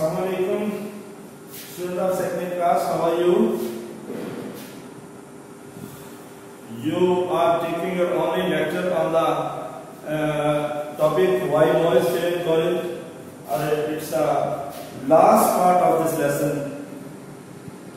Assalamualaikum, student of second class. How are you? You are taking your only lecture on the topic why noise change college. It's the last part of this lesson.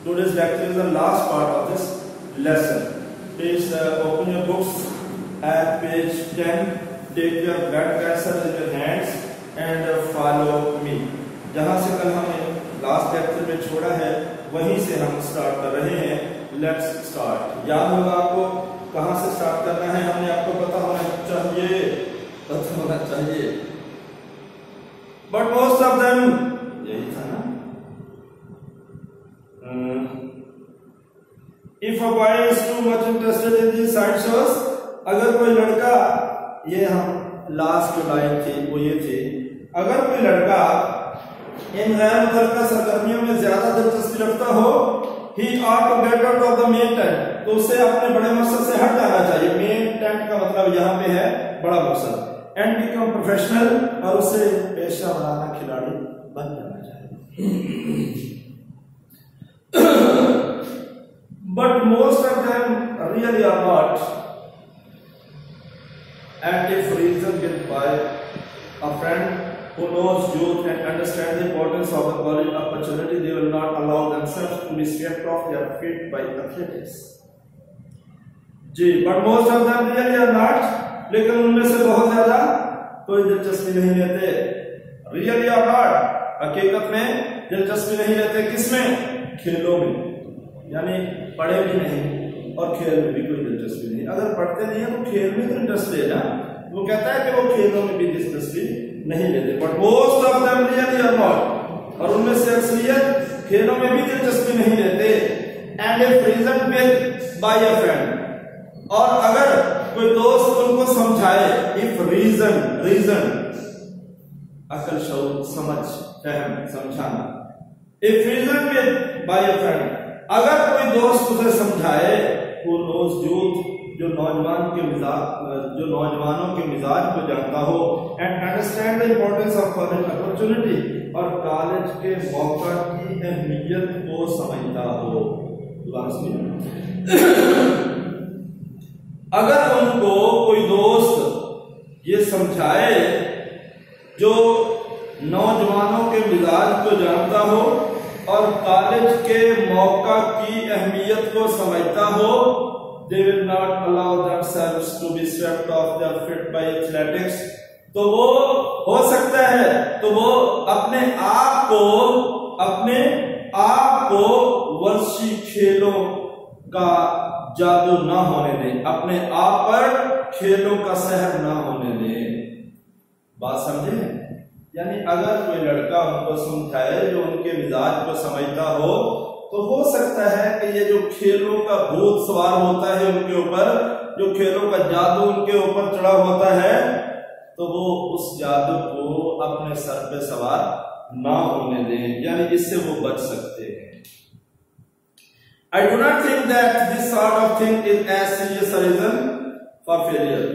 Today's lecture is the last part of this lesson. Please open your books at page 10. Take your blood pressure in your hands and follow me. जहाँ से कल हमने last lecture में छोड़ा है वहीं से हम स्टार्ट कर रहे हैं. Let's start. याद होगा आपको कहाँ से स्टार्ट करना है, हमने आपको पता होना चाहिए. बट मोस्ट ऑफ देम यही था ना. If a boy is too much interested in this side shows, अगर कोई लड़का, ये हम लास्ट जो लाइन थी वो ये थी, अगर कोई लड़का इन गैर मुतल्लिका सरगर्मियों में ज्यादा दिलचस्पी रखता हो, he ought to get out of the main tent, तो उसे अपने बड़े मकसद से हट जाना चाहिए. मेन टेंट का मतलब यहाँ पे है बड़ा मकसद. एंड बिकम प्रोफेशनल, और उसे पेशा वाराना खिलाड़ी बन जाना चाहिए. But most of them really are not, and if reason given by a friend who knows youth and understands the importance of the college opportunity, they will not allow themselves to be swept off their feet by athletics. जी, but most of them really are not, लेकिन उनमें से बहुत ज्यादा कोई दिलचस्पी नहीं लेते. Really are not, हकीकत में दिलचस्पी नहीं लेते. किसमें? खेलों में. यानी पढ़े भी नहीं और खेल में भी कोई दिलचस्पी नहीं. अगर पढ़ते नहीं है तो खेल में तो इंटरेस्ट लेना. वो कहता है कि वो खेलों में भी दिलचस्पी नहीं लेते. But most of them really are not, और उनमें से अक्सरियत खेलों में भी दिलचस्पी नहीं लेते. And if reason with by a friend, और अगर कोई दोस्त उनको समझाए, इफ रीजन अकल, शऊर, समझ, फहम, समझाना. If reason with by a friend, अगर कोई दोस्त उसे समझाए, who knows youth, जो नौजवानों के मिजाज को जानता हो, and understand the importance of college opportunity, और कॉलेज के मौका की अहमियत को समझता हो. अगर उनको कोई दोस्त ये समझाए जो नौजवानों के मिजाज को जानता हो और कॉलेज के मौका की अहमियत को समझता हो, they will not allow themselves to be swept off their feet by athletics, तो वो हो सकता है, तो वो अपने आप को वर्षी खेलों का जादू ना होने दें, अपने आप पर खेलों का सहर ना होने दें. बात समझे? यानी अगर कोई लड़का उनको समझाए जो उनके मिजाज को समझता हो, तो हो सकता है कि ये जो खेलों का भूत सवार होता है उनके ऊपर, जो खेलों का जादू उनके ऊपर चढ़ा होता है, तो वो उस जादू को अपने सर पे सवार ना होने दें, यानी इससे वो बच सकते हैं. I do not think that this sort of thing is as serious a reason for failure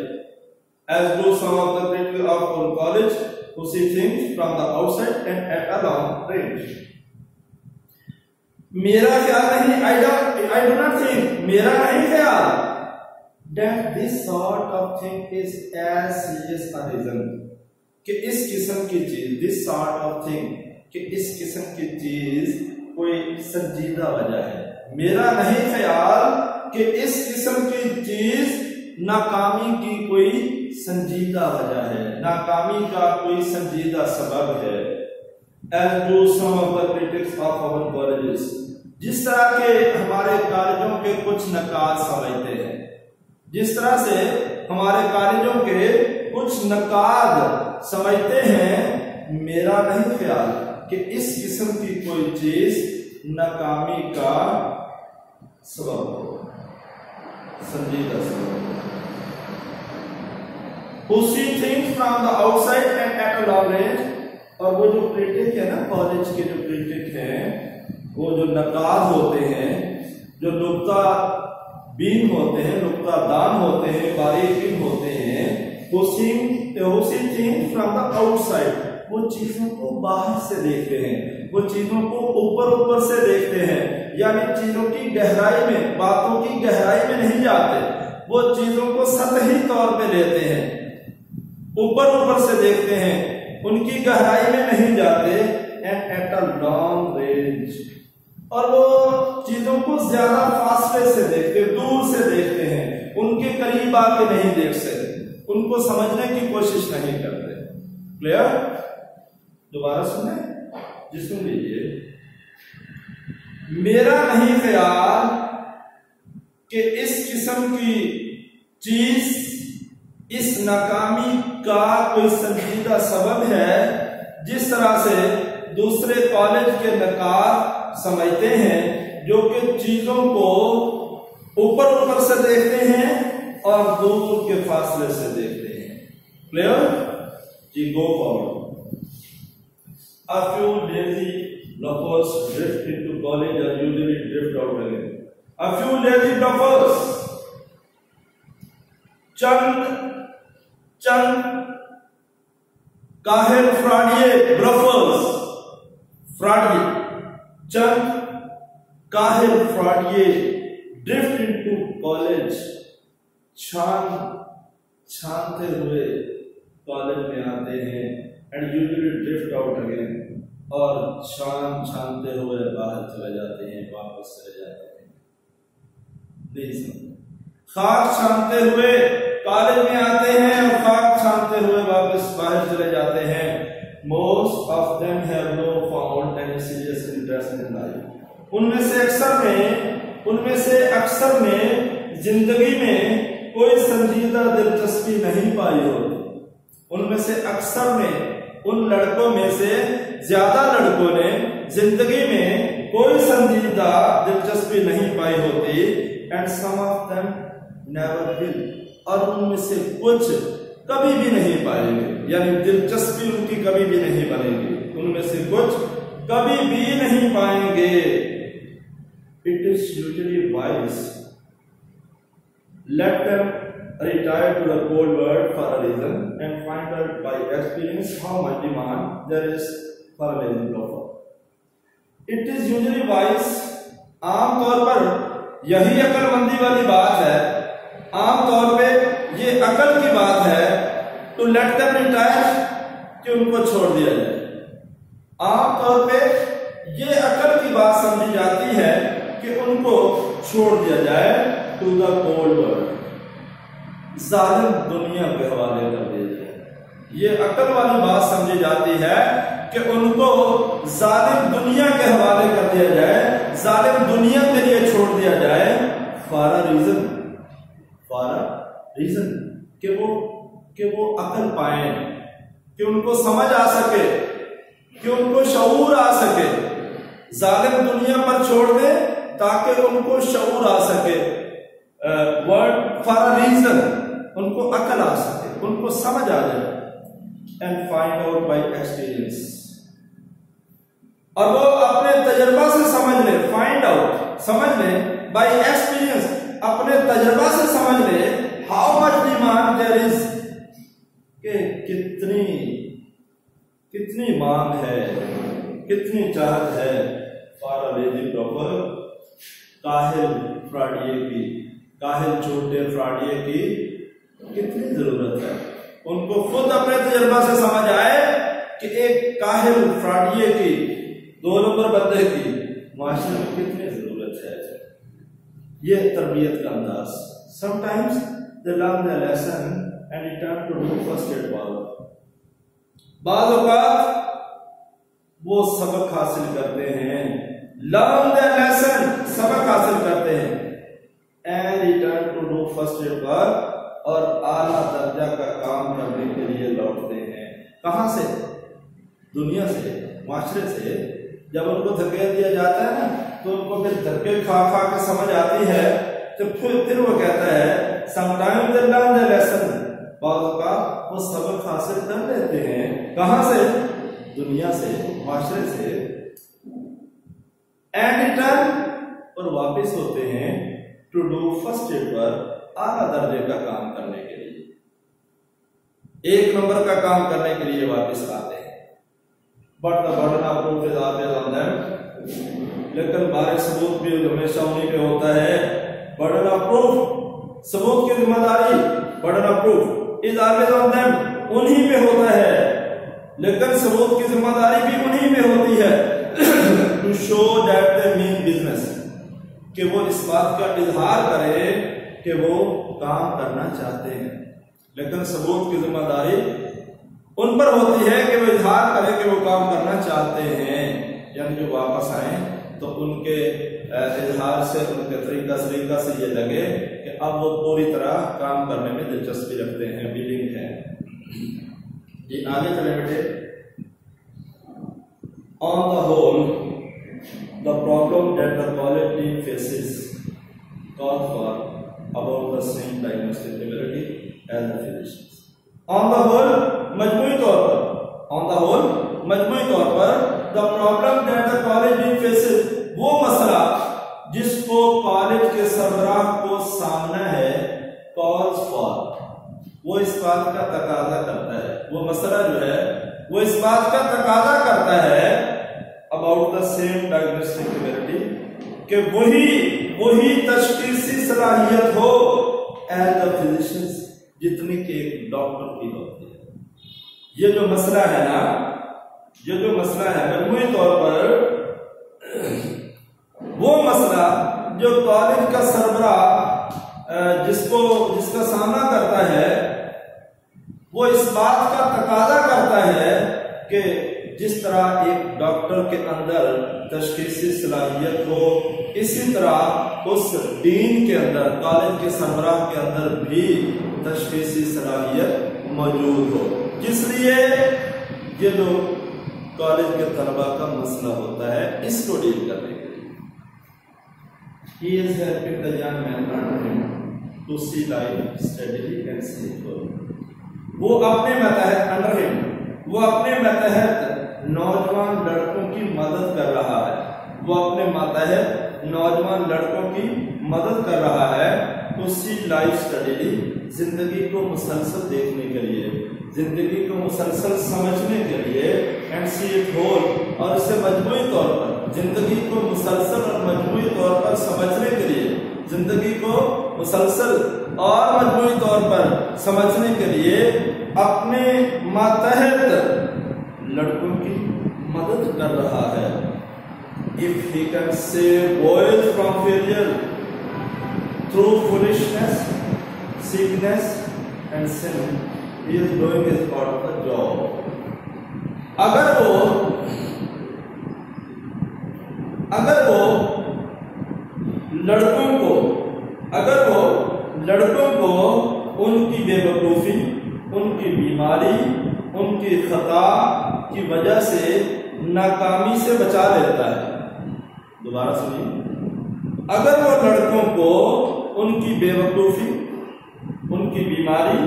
as do some of the critics of our college who see things from the outside and at a long range. मेरा ख्याल नहीं, I do not think, मेरा नहीं ख्याल, that this sort of thing is as serious a reason, कि इस किस्म की चीज, this sort of thing, कि इस किस्म की चीज कोई संजीदा वजह है. मेरा नहीं ख्याल कि इस किस्म की चीज नाकामी की कोई संजीदा वजह है, नाकामी का कोई संजीदा सबब है. As do some of the critics of our colleges, जिस तरह के हमारे कॉलेजों के कुछ नकाद समझते हैं, जिस तरह से हमारे कॉलेजों के कुछ नकाद समझते हैं, मेरा नहीं ख्याल कि इस किस्म की कोई चीज नाकामी का सबब हो, संजीदा सबब. Who see things from the outside and at a long range, और वो जो क्रिटिक है ना, कॉलेज के जो क्रिटिक हैं, वो जो नकाद होते हैं, जो नुक्ता बीन होते हैं, नुक्ता दान होते हैं, बारीक होते हैं, who see things from the outside, वो चीजों को बाहर से देखते हैं. वो चीजों को ऊपर ऊपर से देखते हैं, यानी चीजों की गहराई में, बातों की गहराई में नहीं जाते, वो चीजों को सतही तौर पे लेते हैं, ऊपर ऊपर से देखते हैं, उनकी गहराई में नहीं जाते। And at a long range, और वो चीजों को ज्यादा फासले से देखते, दूर से देखते हैं, उनके करीब आके नहीं देख सकते, उनको समझने की कोशिश नहीं करते। क्लियर? दोबारा सुने, जिसमें लीजिए, मेरा नहीं ख्याल कि इस किस्म की चीज, इस नाकामी का कोई संजीदा सबब है, जिस तरह से दूसरे कॉलेज के नकार समझते हैं, जो कि चीजों को ऊपर ऊपर से देखते हैं और दूर के फासले से देखते हैं। क्लियर? जी, go forward. A few lazy bluffers drift into college and usually drift out again. A few lazy bluffers, चंद काहिल फ्रॉडिये, ब्लफर्स, फ्रॉडिये, चंद काहिल फ्रॉडिये ड्रिफ्ट इनटू कॉलेज, छानते हुए कॉलेज में आते हैं, and usually drift out again, और छानते हुए बाहर चले जाते हैं, वापस चले जाते हैं। खाक छानते हुए कॉलेज में आते हैं और खाक छानते हुए वापस बाहर चले जाते हैं। Most of them have no found any serious interest in life. उनमें से अक्सर ने जिंदगी में कोई संजीदा दिलचस्पी नहीं पाई होती। उनमें से अक्सर ने, उन लड़कों में से ज्यादा लड़कों ने जिंदगी में कोई संजीदा दिलचस्पी नहीं पाई होती। And some of them never will, और उनमें से कुछ कभी भी नहीं पाएंगे, यानी दिलचस्पी उनकी कभी भी नहीं बनेगी, उनमें से कुछ कभी भी नहीं पाएंगे। It is usually wise let them retire to the cold world for a reason and find out by experience how much demand there is for a lazy bluffer. It is usually wise, आमतौर पर यही अकलमंदी वाली बात है, आमतौर पे ये अकल की बात है, to let them retire, कि उनको छोड़ दिया जाए। आमतौर पे ये अकल की बात समझी जाती है कि उनको छोड़ दिया जाए to the cold world, जालिम दुनिया के हवाले कर दिया जाए। ये अकल वाली बात समझी जाती है कि उनको जालिम दुनिया के हवाले कर दिया जाए, जालिम दुनिया के लिए छोड़ दिया जाए। फॉर अ रीजन, कि वो अकल पाए, कि उनको समझ आ सके, कि उनको शऊर आ सके। जालिम दुनिया पर छोड़ दे ताकि उनको शऊर आ सके। वर्ड फॉर अ रीजन, उनको अकल आ सके, उनको समझ आ जाए। And find out by experience, और वो अपने तजर्बा से समझ ले। फाइंड आउट, समझ ले, बाय एक्सपीरियंस, अपने तजर्बा से समझ ले। How much demand there is, कि कितनी मांग है, कितनी चाहत है। फॉर अ लेजी ब्लफर, काहिल फ्रॉडिये की, काहिल छोटे फ्रॉडिये की कितनी जरूरत है। उनको खुद अपने तजर्बा से समझ आए कि एक काहिल फ्रॉडिये की, 2 नंबर बंदे की माशरे में कितनी जरूरत है। ये तरबियत का अंदाज। Sometimes they learn the lesson and return to do first aid work. बाद औक़ात वो सबक हासिल करते हैं, लर्न द लेसन, सबक हासिल करते हैं, and return to do first aid work, और आला दर्जा का काम करने के लिए लौटते हैं। कहां से? दुनिया से, माशरे से। जब उनको धकेल दिया जाता है ना, तो उनको फिर धक्के खा खा के समझ आती है, तो फिर वो कहता है sometimes they learn the lesson, बात का वो सबक हासिल कर लेते हैं। कहां से? दुनिया से, माशरे से। एंड रिटर्न, और वापिस होते हैं to do first aid work, आला दर्जे का काम करने के लिए, 1 नंबर का काम करने के लिए वापस आते हैं। but the burden of proof is always on them. लेकिन बारिश सबूत भी हमेशा उन्हीं पे होता है. Burden of proof, सबूत की जिम्मेदारी, burden of proof is always on them, उन्हीं पे होता है. लेकिन सबूत की जिम्मेदारी भी उन्हीं पे होती है. To show that they mean business, कि वो इस बात का इजहार करें कि वो काम करना चाहते हैं. लेकिन सबूत की जिम्मेदारी उन पर होती है कि वो इजहार करें कि वो काम करना चाहते हैं. यानी जो वापस आए तो उनके इजहार से, उनके तरीका से ये लगे कि अब वो पूरी तरह काम करने में दिलचस्पी रखते हैं, विलिंग है. ये आगे चले बेटे. On the whole, the problem that the college team faces call for about the same diagnostic ability as the physicians. On the whole, मजमूई तौर पर the problem that the college team faces, वो मसला जिसको कॉलेज के सरबराह को सामना है, calls for, वो इस बात का तकाजा करता है, वो मसला जो है वो इस बात का तकाजा करता है about the same diagnostic ability, कि वही तशखीसी सलाहियत हो as the physicians, जितनी कि एक डॉक्टर की होती है. ये जो मसला है ना, ये जो मसला है मजमूई तौर पर वो मसला जो कॉलेज का सरबराह जिसका सामना करता है, वो इस बात का तकाजा करता है कि जिस तरह एक डॉक्टर के अंदर तशखीसी सलाहियत हो, इसी तरह उस डीन के अंदर, कॉलेज के सरबराह के अंदर भी तशखीसी सलाहियत मौजूद हो. इसलिए ये जो कॉलेज के तलबा का मसला होता है, इसको डील करने के लिए He is helping the young man under him to see life steadily and safely. वो अपने मतहत under him, वो अपने मतहत नौजवान लड़कों की मदद कर रहा है. वो अपने मतहत नौजवान लड़कों की मदद कर रहा है to see life steadily, जिंदगी को मुसलसल देखने के लिए, जिंदगी को मुसलसल समझने के लिए, एंड सी इट होल, और इसे मजमूई तौर पर, जिंदगी को मुसलसल और मजमूई तौर पर समझने के लिए, जिंदगी को मुसलसल और मजमूई तौर पर समझने के लिए अपने मातहत लड़कों की मदद कर रहा है. If he can save boys from failure through foolishness, sickness and sin, he is doing his part of the job. अगर वो लड़कों को उनकी बेवकूफ़ी, उनकी बीमारी, उनकी खता की वजह से नाकामी से बचा लेता है. दोबारा सुनिए. अगर वो लड़कों को उनकी बेवकूफ़ी, उनकी बीमारी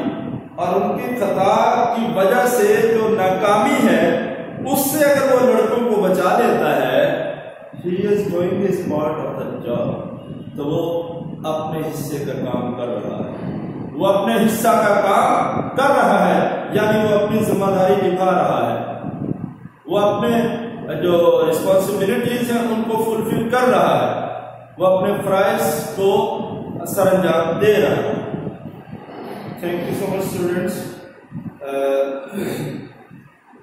और उनकी खता की वजह से जो नाकामी है, उससे अगर वो लड़कों को बचा लेता है, he is doing his part of the job, तो वो अपने हिस्से का काम कर रहा है. वो अपने हिस्सा का काम कर रहा है, यानी वो अपनी जिम्मेदारी निभा रहा है. वो अपने जो रिस्पॉन्सिबिलिटीज हैं उनको फुलफिल कर रहा है. वो अपने फ्राइज को सरंजाम दे रहा है. Thank you so much, students.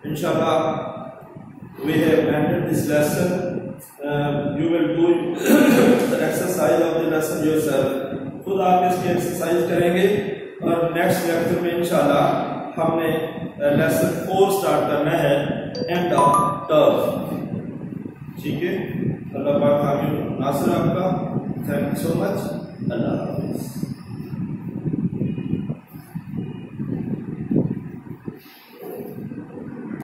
Inshallah, we have ended this lesson. You will do the exercise of the lesson yourself. खुद आप इसकी एक्सरसाइज करेंगे और नेक्स्ट लेक्चर में इंशाल्लाह हमने लेसन 4 स्टार्ट करना है, एंड ऑफ टर्म. ठीक है. अल्लाह पाक हामी नासिर आपका. Thank you so much. Allah.